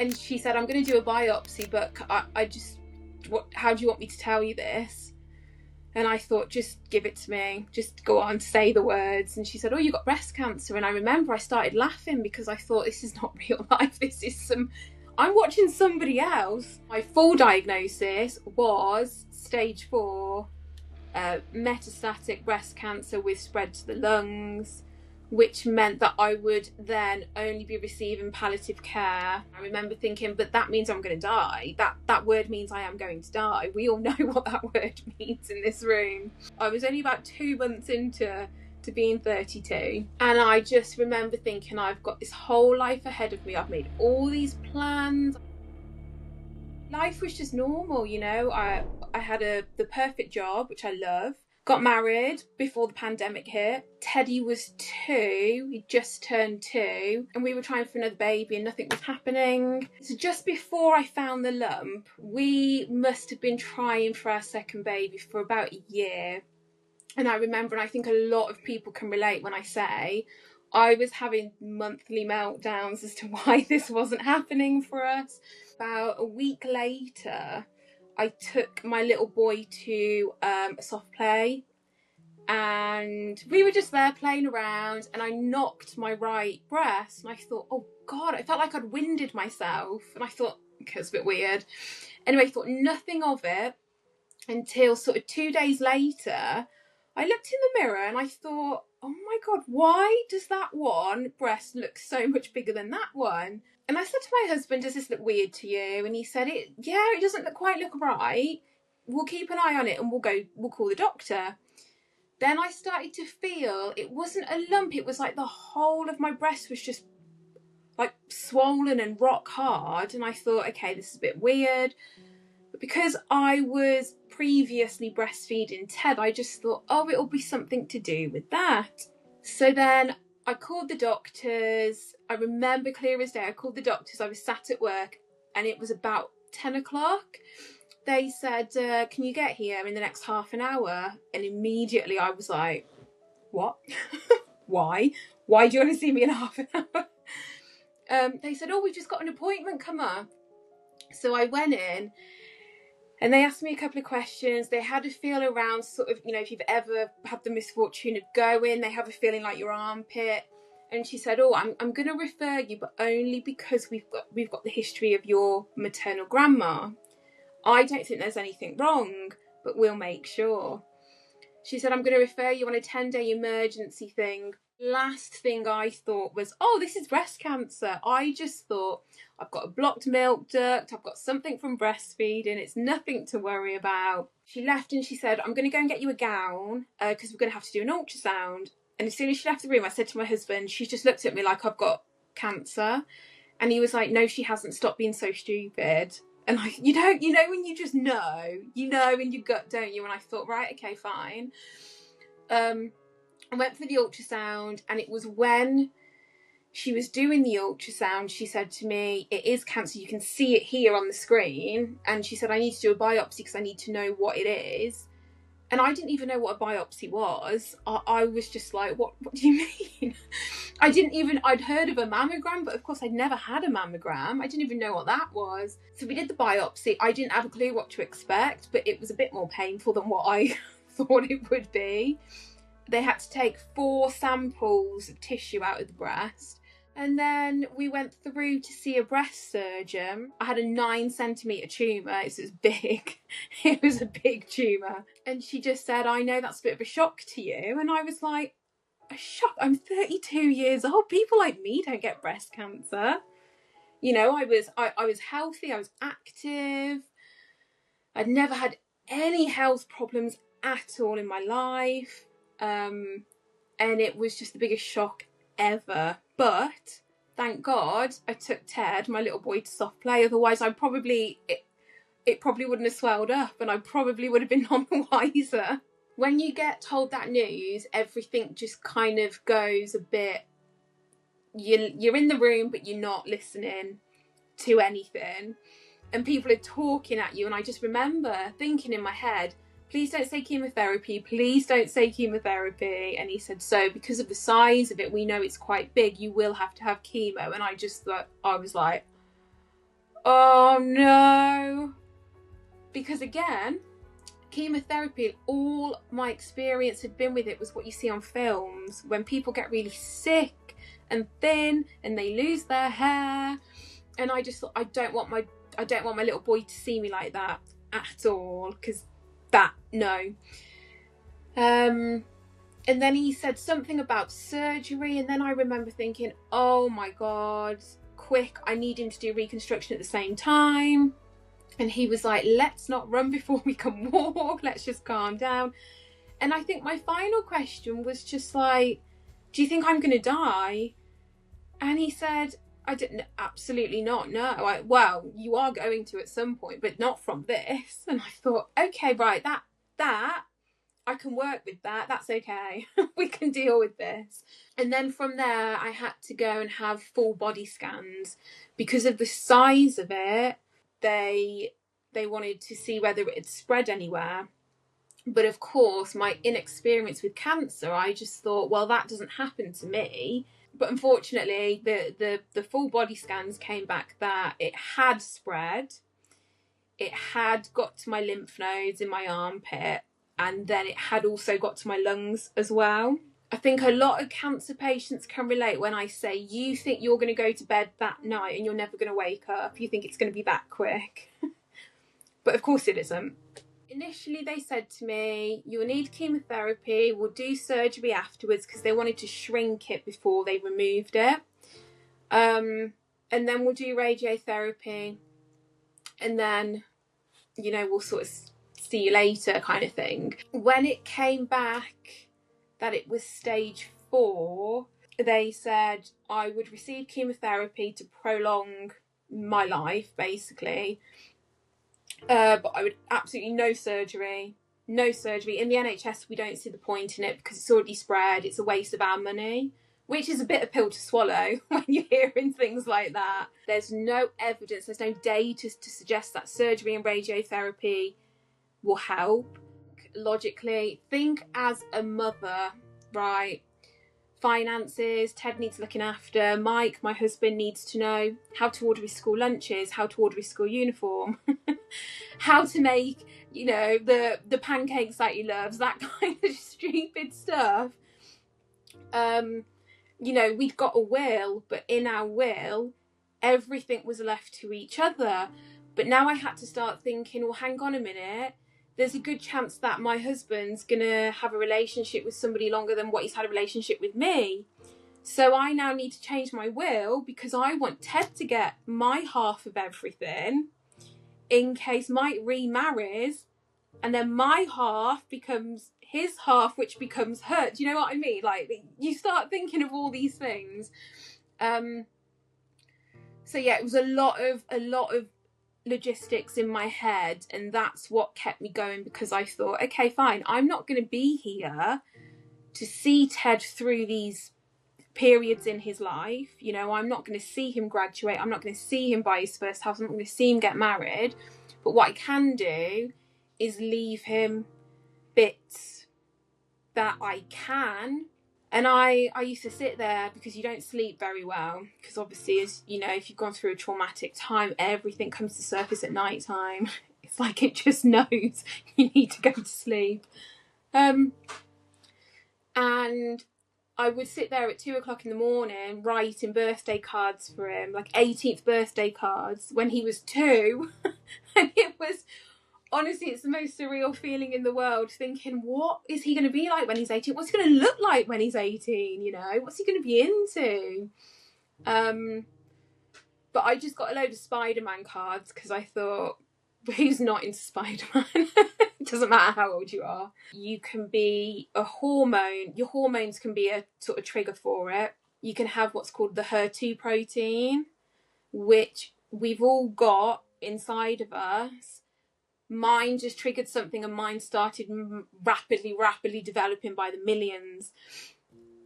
And she said, I'm going to do a biopsy, but how do you want me to tell you this? And I thought, just give it to me. Just go on, say the words. And she said, oh, you got breast cancer. And I remember I started laughing because I thought, this is not real life. This is I'm watching somebody else. My full diagnosis was stage 4, metastatic breast cancer with spread to the lungs, which meant that I would then only be receiving palliative care. I remember thinking, but that means I'm going to die. That word means I am going to die. We all know what that word means in this room. I was only about 2 months into being 32, and I just remember thinking, I've got this whole life ahead of me. I've made all these plans. Life was just normal, you know. I had the perfect job, which I love. Got married before the pandemic hit. Teddy was 2, he just turned 2, and we were trying for another baby and nothing was happening. So just before I found the lump, we must have been trying for our second baby for about a year. And I remember, and I think a lot of people can relate when I say, I was having monthly meltdowns as to why this wasn't happening for us. About a week later, I took my little boy to a soft play, and we were just there playing around, and I knocked my right breast, and I thought, oh God, I felt like I'd winded myself, and I thought, okay, it's a bit weird. Anyway, I thought nothing of it until sort of 2 days later, I looked in the mirror and I thought, oh my God, why does that one breast look so much bigger than that one? And I said to my husband, does this look weird to you? And he said, it doesn't quite look right. We'll keep an eye on it and we'll call the doctor. Then I started to feel it wasn't a lump. It was like the whole of my breast was just like swollen and rock hard. And I thought, okay, this is a bit weird. But because I was previously breastfeeding Ted, I just thought, oh, it'll be something to do with that. So then I called the doctors. I remember clear as day, I called the doctors. I was sat at work and it was about 10 o'clock. They said, can you get here in the next half an hour? And immediately I was like, what? Why? Why do you want to see me in half an hour? They said, oh, we've just got an appointment come up. So I went in and they asked me a couple of questions. They had a feel around sort of, you know, if you've ever had the misfortune of going, they have a feeling like your armpit. And she said, oh, I'm going to refer you, but only because we've got the history of your maternal grandma. I don't think there's anything wrong, but we'll make sure. She said, I'm going to refer you on a 10-day emergency thing. Last thing I thought was, oh, this is breast cancer. I just thought, I've got a blocked milk duct, I've got something from breastfeeding, it's nothing to worry about. She left and she said, I'm going to go and get you a gown because we're going to have to do an ultrasound. And as soon as she left the room, I said to my husband, she just looked at me like I've got cancer. And he was like, no, she hasn't, stop being so stupid. And you know when you just know in your gut, don't you? And I thought, right, okay, fine. I went for the ultrasound, and it was when she was doing the ultrasound, she said to me, it is cancer, you can see it here on the screen. And she said, I need to do a biopsy because I need to know what it is. And I didn't even know what a biopsy was. I was just like, what do you mean? I'd heard of a mammogram, but of course I'd never had a mammogram. I didn't even know what that was. So we did the biopsy. I didn't have a clue what to expect, but it was a bit more painful than what I thought it would be. They had to take 4 samples of tissue out of the breast. And then we went through to see a breast surgeon. I had a 9-centimetre tumour. It was big. It was a big tumour. And she just said, I know that's a bit of a shock to you. And I was like, a shock? I'm 32 years old. People like me don't get breast cancer. You know, I was healthy. I was active. I'd never had any health problems at all in my life. And it was just the biggest shock ever. But thank God I took Ted, my little boy, to soft play. Otherwise, it probably wouldn't have swelled up, and I probably would have been none the wiser. When you get told that news, everything just kind of goes a bit. You're in the room, but you're not listening to anything, and people are talking at you. And I just remember thinking in my head, please don't say chemotherapy, please don't say chemotherapy. And he said, so because of the size of it, we know it's quite big, you will have to have chemo. And I just thought, I was like, Oh no. Because again, chemotherapy, all my experience had been with it was what you see on films when people get really sick and thin and they lose their hair. And I just thought, I don't want my little boy to see me like that at all, because no. And then he said something about surgery, and then I remember thinking, oh my God, quick, I need him to do reconstruction at the same time. And he was like, let's not run before we can walk, let's just calm down. And I think my final question was just like, do you think I'm going to die? And he said, I didn't, absolutely not, no. Well, you are going to at some point, but not from this. And I thought, okay, right, that I can work with that. That's okay. We can deal with this. And then from there, I had to go and have full body scans because of the size of it. They wanted to see whether it had spread anywhere. But of course, my inexperience with cancer, I just thought, well, that doesn't happen to me. But unfortunately, the full body scans came back that it had spread. It had got to my lymph nodes in my armpit. And then it had also got to my lungs as well. I think a lot of cancer patients can relate when I say, you think you're going to go to bed that night and you're never going to wake up. You think it's going to be that quick. But of course it isn't. Initially they said to me, you'll need chemotherapy, we'll do surgery afterwards, because they wanted to shrink it before they removed it. And then we'll do radiotherapy. And then, we'll sort of see you later kind of thing. When it came back that it was stage 4, they said I would receive chemotherapy to prolong my life, basically. But I would absolutely no surgery. In the NHS, we don't see the point in it because it's already spread. It's a waste of our money, which is a bit of a pill to swallow when you're hearing things like that. There's no evidence, there's no data to suggest that surgery and radiotherapy will help. Logically, think as a mother, right? Finances, Ted needs looking after. Mike, my husband, needs to know how to order his school lunches, how to order his school uniform, how to make, the pancakes that he loves, that kind of stupid stuff. We'd got a will, but in our will, everything was left to each other. But now I had to start thinking, well, hang on a minute. There's a good chance that my husband's going to have a relationship with somebody longer than what he's had a relationship with me. So I now need to change my will because I want Ted to get my half of everything in case Mike remarries and then my half becomes his half, which becomes her. Do you know what I mean? Like, you start thinking of all these things. So yeah, it was a lot of logistics in my head, and that's what kept me going, because I thought, okay, fine, I'm not going to be here to see Ted through these periods in his life. I'm not going to see him graduate, I'm not going to see him buy his first house, I'm not going to see him get married, but what I can do is leave him bits that I can. And I used to sit there, because you don't sleep very well, because obviously, as if you've gone through a traumatic time, everything comes to surface at night time. It's like it just knows you need to go to sleep. And I would sit there at 2:00 in the morning writing birthday cards for him, like 18th birthday cards, when he was 2. And it was, honestly, it's the most surreal feeling in the world, thinking, what is he going to be like when he's 18? What's he going to look like when he's 18? What's he going to be into? But I just got a load of Spider-Man cards because I thought, who's not into Spider-Man? It doesn't matter how old you are. You can be a hormone. Your hormones can be a sort of trigger for it. You can have what's called the HER2 protein, which we've all got inside of us. Mine just triggered something, and mine started rapidly developing by the millions.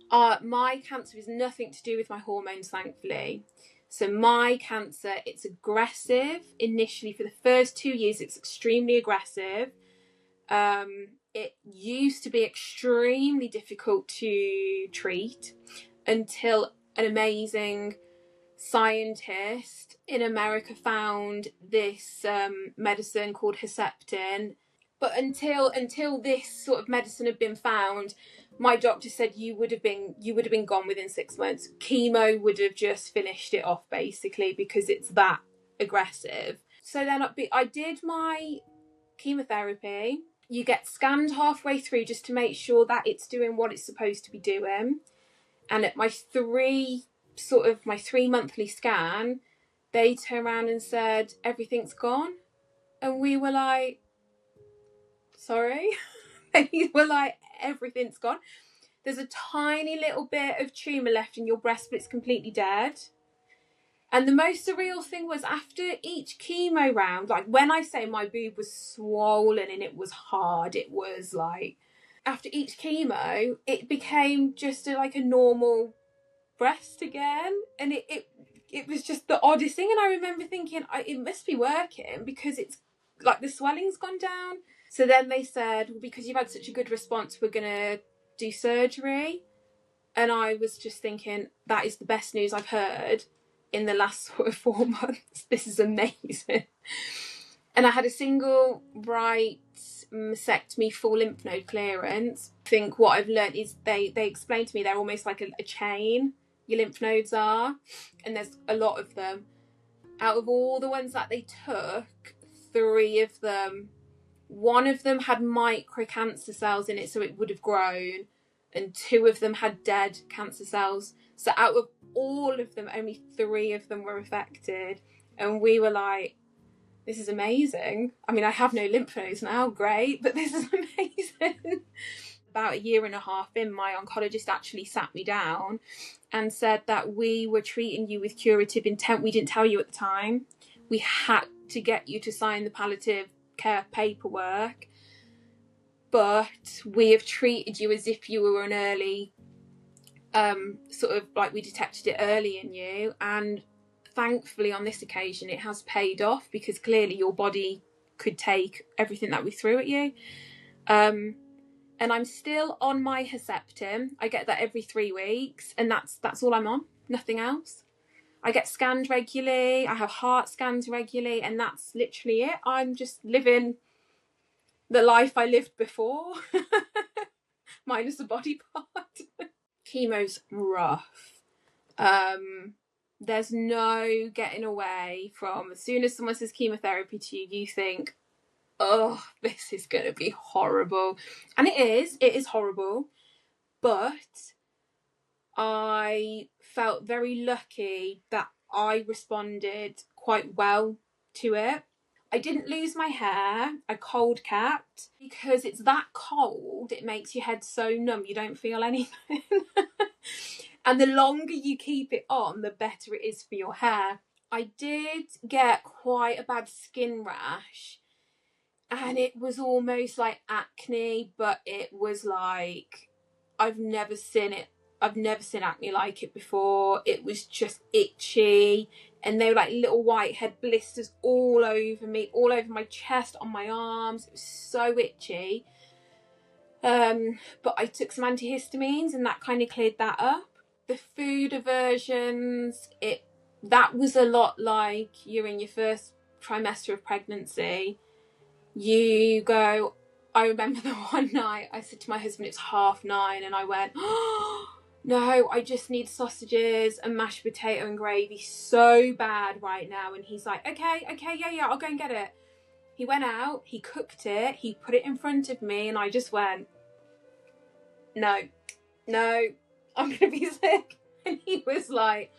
My cancer is nothing to do with my hormones, thankfully. So my cancer, it's aggressive initially. For the first 2 years, it's extremely aggressive. It used to be extremely difficult to treat until an amazing scientist in America found this medicine called Herceptin. But until this sort of medicine had been found, my doctor said you would have been gone within 6 months. Chemo would have just finished it off, basically, because it's that aggressive. So then I did my chemotherapy. You get scanned halfway through just to make sure that it's doing what it's supposed to be doing. And at my 3-monthly scan, they turned around and said, everything's gone. And we were like, sorry? They were like, everything's gone. There's a tiny little bit of tumour left in your breast, but it's completely dead. And the most surreal thing was, after each chemo round, like when I say my boob was swollen and it was hard, it was like, after each chemo, it became just like a normal breast again. And it was just the oddest thing. And I remember thinking, it must be working, because it's like the swelling's gone down. So then they said, well, because you've had such a good response, we're going to do surgery. And I was just thinking, that is the best news I've heard in the last sort of 4 months. This is amazing. And I had a single right mastectomy, full lymph node clearance. I think what I've learned is they explained to me they're almost like a chain, your lymph nodes are, and there's a lot of them. Out of all the ones that they took, 3 of them, 1 of them had micro cancer cells in it, so it would have grown, and 2 of them had dead cancer cells. So out of all of them, only 3 of them were affected. And we were like, this is amazing. I mean, I have no lymph nodes now, great, but this is amazing. About 1.5 years in, my oncologist actually sat me down and said that we were treating you with curative intent. We didn't tell you at the time. We had to get you to sign the palliative care paperwork, but we have treated you as if you were an early, sort of like we detected it early in you. And thankfully on this occasion it has paid off, because clearly your body could take everything that we threw at you. And I'm still on my Herceptin. I get that every 3 weeks, and that's all I'm on, nothing else. I get scanned regularly, I have heart scans regularly, and that's literally it. I'm just living the life I lived before, minus a body part. Chemo's rough. There's no getting away from, as soon as someone says chemotherapy to you, you think, oh, this is going to be horrible. And it is horrible. But I felt very lucky that I responded quite well to it. I didn't lose my hair. I cold capped, because it's that cold, it makes your head so numb you don't feel anything. And the longer you keep it on, the better it is for your hair. I did get quite a bad skin rash, and it was almost like acne, but it was like, I've never seen acne like it before. It was just itchy, and they were like little whitehead blisters all over me, all over my chest, on my arms. It was so itchy. But I took some antihistamines, and that kind of cleared that up. The food aversions, that was a lot like you're in your first trimester of pregnancy. You go, I remember the one night I said to my husband, it's 9:30, and I went, oh, no, I just need sausages and mashed potato and gravy so bad right now. And he's like, okay, yeah, I'll go and get it. He went out, he cooked it, he put it in front of me, and I just went, no, I'm going to be sick. And he was like,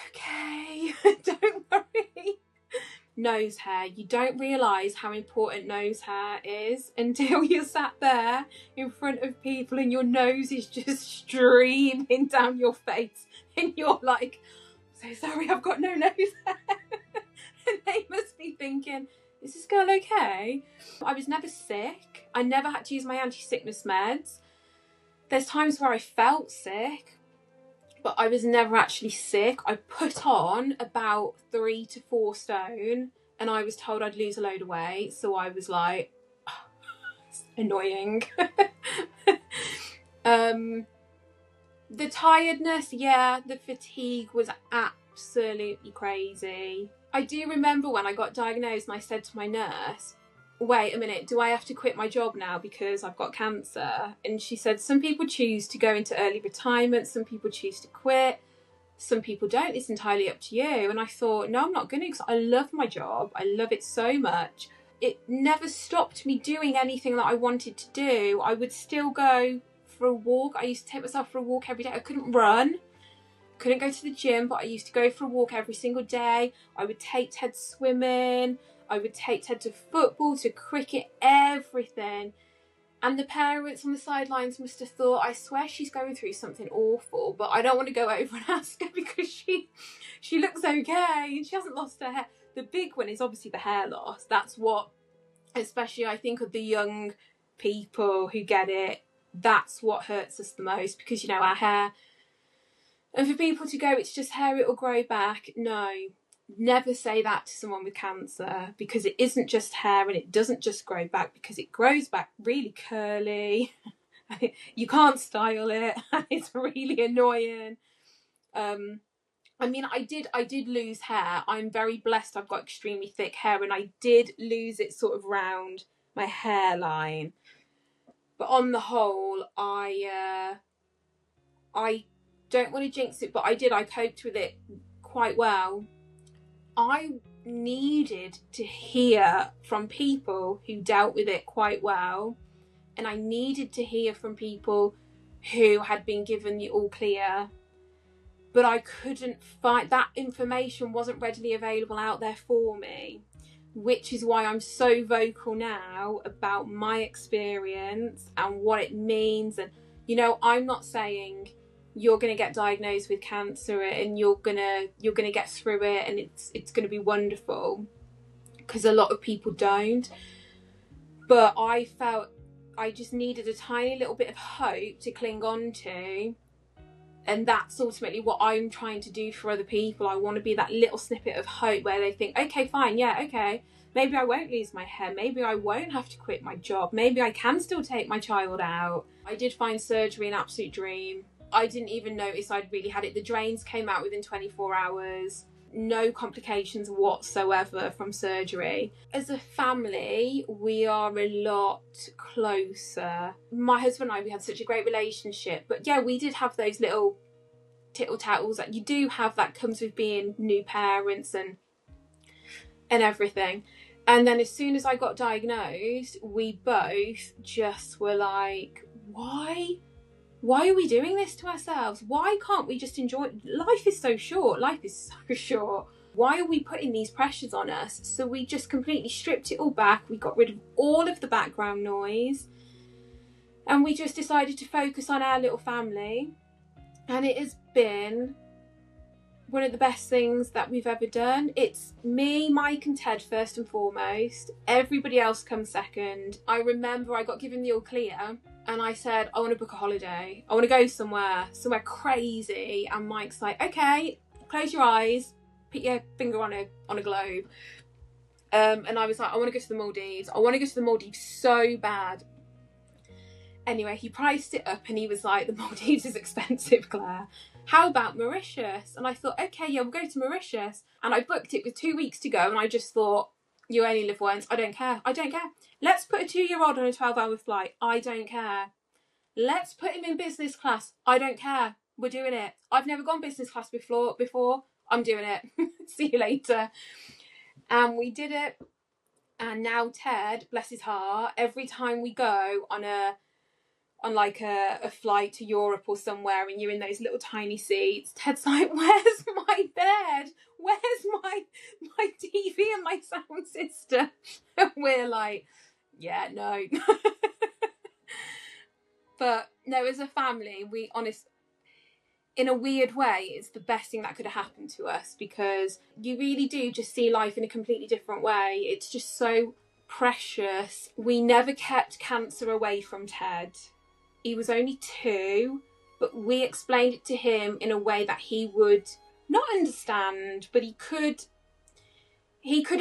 okay, don't worry. Nose hair. You don't realise how important nose hair is until you're sat there in front of people and your nose is just streaming down your face, and you're like, so sorry, I've got no nose hair. And they must be thinking, is this girl okay? I was never sick. I never had to use my anti-sickness meds. There's times where I felt sick, but I was never actually sick. I put on about 3 to 4 stone, and I was told I'd lose a load of weight. So I was like, oh, it's annoying. The tiredness, yeah, the fatigue was absolutely crazy. I do remember when I got diagnosed and I said to my nurse, wait a minute, do I have to quit my job now because I've got cancer? And she said, some people choose to go into early retirement, some people choose to quit, some people don't, it's entirely up to you. And I thought, no, I'm not going to, because I love my job, I love it so much. It never stopped me doing anything that I wanted to do. I would still go for a walk. I used to take myself for a walk every day. I couldn't run, couldn't go to the gym, but I used to go for a walk every single day. I would take Ted swimming, I would take Ted to football, to cricket, everything. And the parents on the sidelines must have thought, I swear she's going through something awful, but I don't want to go over and ask her because she looks okay and she hasn't lost her hair. The big one is obviously the hair loss. That's what, especially I think of the young people who get it, that's what hurts us the most, because, you know, our hair. And for people to go, it's just hair, it'll grow back. No, never say that to someone with cancer, because it isn't just hair and it doesn't just grow back, because it grows back really curly. You can't style it. It's really annoying. I mean, I did lose hair. I'm very blessed. I've got extremely thick hair, and I did lose it sort of round my hairline. But on the whole, I don't want to jinx it, but I coped with it quite well. I needed to hear from people who dealt with it quite well, and I needed to hear from people who had been given the all clear, but I couldn't find that information, wasn't readily available out there for me, which is why I'm so vocal now about my experience and what it means. And, you know, I'm not saying you're going to get diagnosed with cancer and you're going to get through it and it's going to be wonderful, because a lot of people don't. But I felt I just needed a tiny little bit of hope to cling on to. And that's ultimately what I'm trying to do for other people. I want to be that little snippet of hope where they think, okay, fine, yeah, okay, maybe I won't lose my hair, maybe I won't have to quit my job, maybe I can still take my child out. I did find surgery an absolute dream. I didn't even notice I'd really had it. The drains came out within 24 hours. No complications whatsoever from surgery. As a family, we are a lot closer. My husband and I, we had such a great relationship. But yeah, we did have those little tittle-tattles that you do have, that comes with being new parents and everything. And then as soon as I got diagnosed, we both just were like, why are we doing this to ourselves? Why can't we just enjoy it? Life is so short. Life is so short. Why are we putting these pressures on us? So we just completely stripped it all back. We got rid of all of the background noise. And we just decided to focus on our little family. And it has been one of the best things that we've ever done. It's me, Mike and Ted first and foremost. Everybody else comes second. I remember I got given the all clear. And I said, I want to book a holiday. I want to go somewhere crazy. And Mike's like, okay, close your eyes, put your finger on a globe. And I was like, I want to go to the Maldives. I want to go to the Maldives so bad. Anyway, he priced it up and he was like, the Maldives is expensive, Claire. How about Mauritius? And I thought, okay, yeah, we'll go to Mauritius. And I booked it with 2 weeks to go. And I just thought, you only live once. I don't care. Let's put a 2-year-old on a 12-hour flight. I don't care. Let's put him in business class. I don't care. We're doing it. I've never gone business class before. I'm doing it. See you later. And we did it. And now Ted, bless his heart, every time we go on a flight to Europe or somewhere and you're in those little tiny seats, Ted's like, where's my bed? Where's my TV and my sound system? And we're like, yeah, no. But no, as a family, in a weird way, it's the best thing that could have happened to us, because you really do just see life in a completely different way. It's just so precious. We never kept cancer away from Ted. He was only 2, but we explained it to him in a way that he would not understand, but he could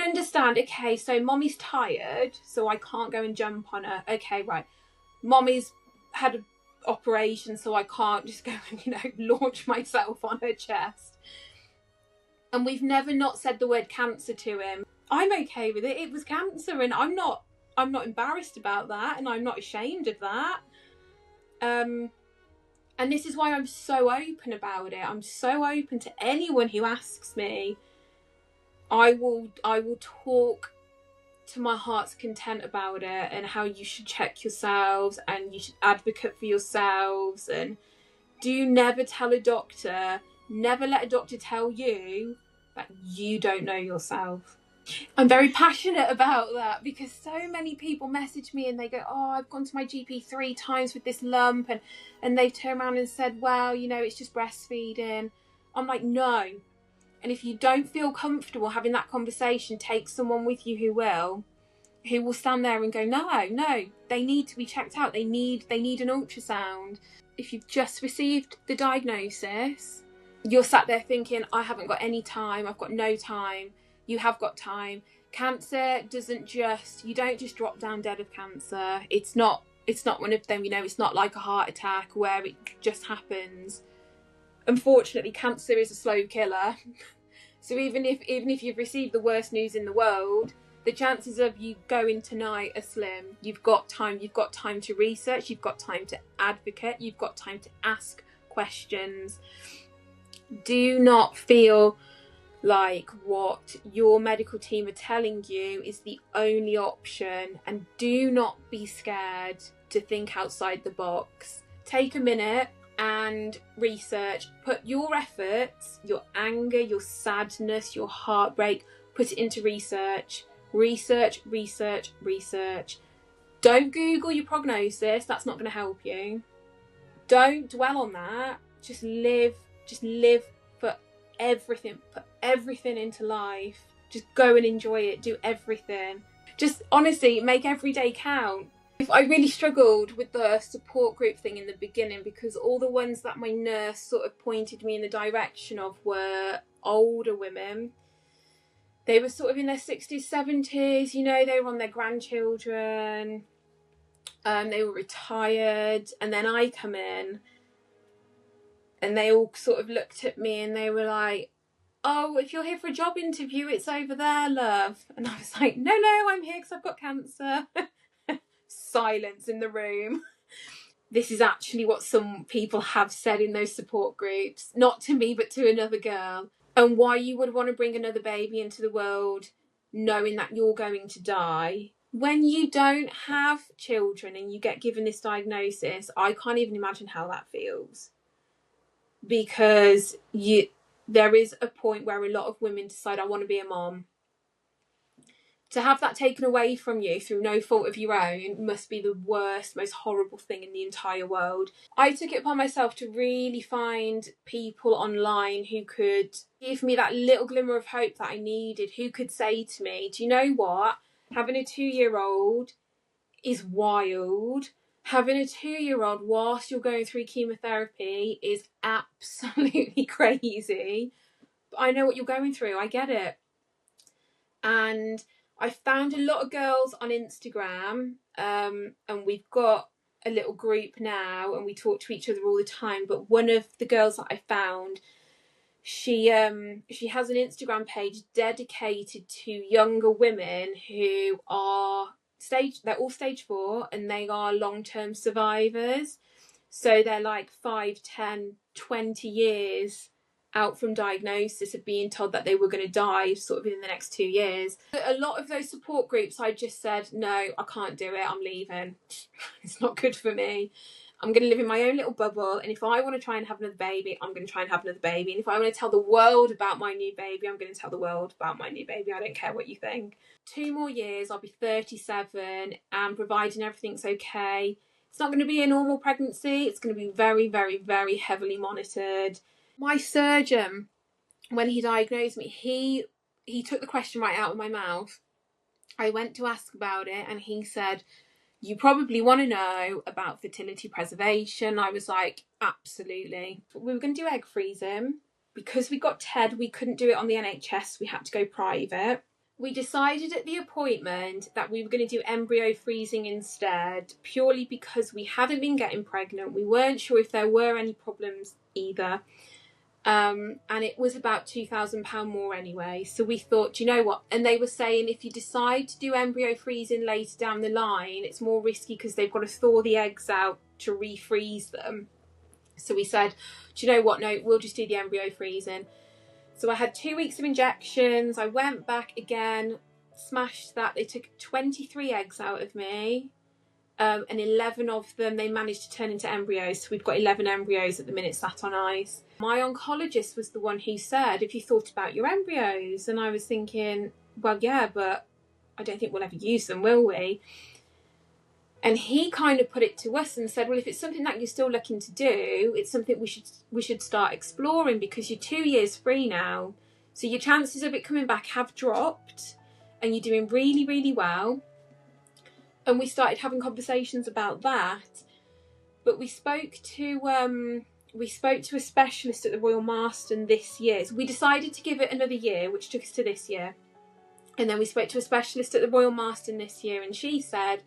understand. Okay, so mommy's tired, so I can't go and jump on her. Okay, right. Mommy's had operation, so I can't just go and, you know, launch myself on her chest. And we've never not said the word cancer to him. I'm okay with it. It was cancer, and I'm not embarrassed about that, and I'm not ashamed of that. And this is why I'm so open about it. I'm so open to anyone who asks me. I will talk to my heart's content about it, and how you should check yourselves and you should advocate for yourselves. And do never tell a doctor, never let a doctor tell you that you don't know yourself. I'm very passionate about that, because so many people message me and they go, oh, I've gone to my GP 3 times with this lump, and they've turned around and said, well, you know, it's just breastfeeding. I'm like, no. And if you don't feel comfortable having that conversation, take someone with you who will stand there and go, no, they need to be checked out. They need an ultrasound. If you've just received the diagnosis, you're sat there thinking, I haven't got any time, I've got no time. You have got time. Cancer you don't just drop down dead of cancer. It's not one of them, you know, it's not like a heart attack where it just happens. Unfortunately, cancer is a slow killer. So even if you've received the worst news in the world, the chances of you going tonight are slim. You've got time to research, you've got time to advocate, you've got time to ask questions. Do not feel like what your medical team are telling you is the only option, and do not be scared to think outside the box. Take a minute and research. Put your efforts, your anger, your sadness, your heartbreak, put it into research. Research. Don't Google your prognosis. That's not going to help you. Don't dwell on that. Just live for everything. Put everything into life. Just go and enjoy it. Do everything. Just honestly make every day count. I really struggled with the support group thing in the beginning, because all the ones that my nurse sort of pointed me in the direction of were older women. They were sort of in their 60s, 70s, you know, they were on their grandchildren, they were retired, and then I come in and they all sort of looked at me and they were like, oh, if you're here for a job interview, it's over there, love. And I was like, no, I'm here because I've got cancer. Silence in the room. This is actually what some people have said in those support groups, not to me, but to another girl. And why you would want to bring another baby into the world knowing that you're going to die. When you don't have children and you get given this diagnosis, I can't even imagine how that feels. Because there is a point where a lot of women decide, I want to be a mom. To have that taken away from you through no fault of your own must be the worst, most horrible thing in the entire world. I took it upon myself to really find people online who could give me that little glimmer of hope that I needed, who could say to me, do you know what? Having a 2-year-old is wild. Having a 2-year-old whilst you're going through chemotherapy is absolutely crazy. But I know what you're going through. I get it. And I found a lot of girls on Instagram, and we've got a little group now and we talk to each other all the time. But one of the girls that I found, she has an Instagram page dedicated to younger women who are they're all stage 4 and they are long-term survivors. So they're like 5, 10, 20 years out from diagnosis of being told that they were going to die sort of in the next 2 years. A lot of those support groups, I just said, no, I can't do it. I'm leaving. It's not good for me. I'm going to live in my own little bubble. And if I want to try and have another baby, I'm going to try and have another baby. And if I want to tell the world about my new baby, I'm going to tell the world about my new baby. I don't care what you think. 2 more years, I'll be 37, and providing everything's okay, it's not going to be a normal pregnancy. It's going to be very, very, very heavily monitored. My surgeon, when he diagnosed me, he took the question right out of my mouth. I went to ask about it and he said, you probably want to know about fertility preservation. I was like, absolutely. We were going to do egg freezing. Because we got TED, we couldn't do it on the NHS. We had to go private. We decided at the appointment that we were going to do embryo freezing instead, purely because we hadn't been getting pregnant. We weren't sure if there were any problems either. And it was about £2,000 more anyway. So we thought, do you know what? And they were saying if you decide to do embryo freezing later down the line, it's more risky because they've got to thaw the eggs out to refreeze them. So we said, do you know what? No, we'll just do the embryo freezing. So I had 2 weeks of injections. I went back again, smashed that. They took 23 eggs out of me, and 11 of them they managed to turn into embryos. So we've got 11 embryos at the minute sat on ice. My oncologist was the one who said, have you thought about your embryos? And I was thinking, well, yeah, but I don't think we'll ever use them, will we? And he kind of put it to us and said, well, if it's something that you're still looking to do, it's something we should start exploring, because you're 2 years free now. So your chances of it coming back have dropped and you're doing really, really well. And we started having conversations about that. But we spoke to a specialist at the Royal Marsden this year. So we decided to give it another year, which took us to this year. And then we spoke to a specialist at the Royal Marsden this year, and she said,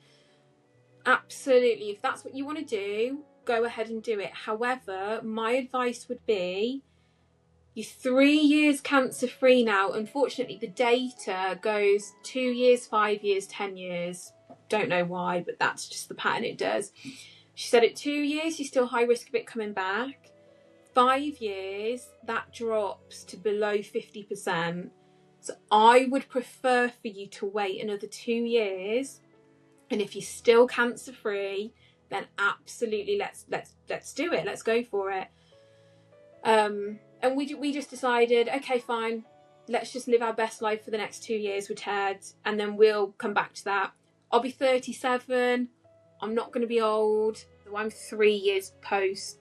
absolutely, if that's what you want to do, go ahead and do it. However, my advice would be, you're 3 years cancer free now. Unfortunately, the data goes 2 years, 5 years, 10 years. Don't know why, but that's just the pattern it does. She said at 2 years, you're still high risk of it coming back. 5 years, that drops to below 50%. So I would prefer for you to wait another 2 years. And if you're still cancer free, then absolutely let's do it. Let's go for it. And we just decided, okay, fine. Let's just live our best life for the next 2 years with Ted, and then we'll come back to that. I'll be 37. I'm not going to be old. So I'm 3 years post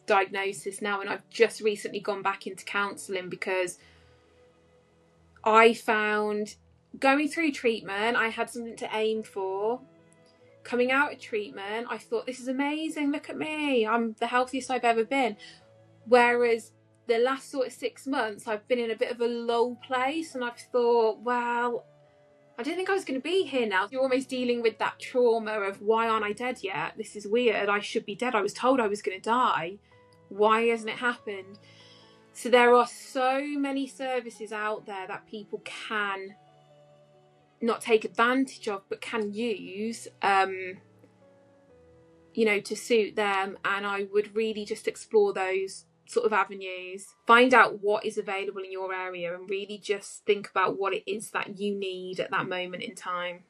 diagnosis now, and I've just recently gone back into counselling because I found, going through treatment, I had something to aim for. Coming out of treatment, I thought, this is amazing, look at me, I'm the healthiest I've ever been. Whereas the last sort of 6 months, I've been in a bit of a low place, and I've thought, well, I didn't think I was going to be here now. You're almost dealing with that trauma of, why aren't I dead yet? This is weird, I should be dead. I was told I was going to die. Why hasn't it happened? So there are so many services out there that people can not take advantage of, but can use, to suit them. And I would really just explore those sort of avenues. Find out what is available in your area and really just think about what it is that you need at that moment in time.